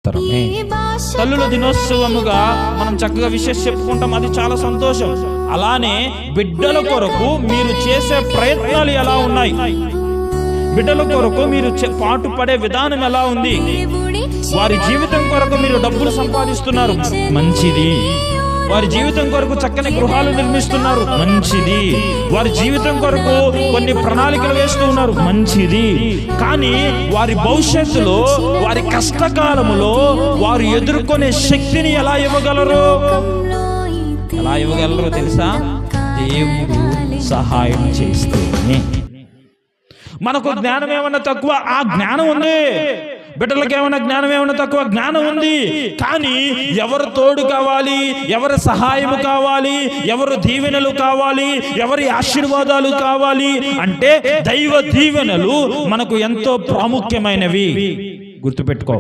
మాత్రమే. తల్లుల దినోత్సవముగా మనం చక్కగా విశేష చెప్పుకుంటాం, అది చాలా సంతోషం. అలానే బిడ్డల కొరకు మీరు చేసే ప్రయత్నాలు ఎలా ఉన్నాయి, బిడ్డల కొరకు మీరు పాటుపడే విధానం ఎలా ఉంది, వారి జీవితం కొరకు మీరు డబ్బులు సంపాదిస్తున్నారు, మంచిది. వారి జీవితం కొరకు చక్కని గృహాలు నిర్మిస్తున్నారు, మంచిది. వారి జీవితం కొరకు కొన్ని ప్రణాళికలు వేస్తూ ఉన్నారు, మంచిది. కానీ వారి భవిష్యత్తులో, వారి కష్టకాలములో వారు ఎదుర్కొనే శక్తిని ఎలా ఇవ్వగలరు తెలుసా? దేవుడు సహాయం చేస్తేనే. మనకు జ్ఞానం ఏమన్నా తక్కువ, ఆ జ్ఞానం ఉంది. బిడ్డలకు ఏమైనా జ్ఞానం ఏమైనా తక్కువ, జ్ఞానం ఉంది. కానీ ఎవరు తోడు కావాలి, ఎవరు సహాయము కావాలి, ఎవరు దీవెనలు కావాలి, ఎవరి ఆశీర్వాదాలు కావాలి అంటే దైవ దీవెనలు మనకు ఎంతో ప్రాముఖ్యమైనవి. గుర్తుపెట్టుకో.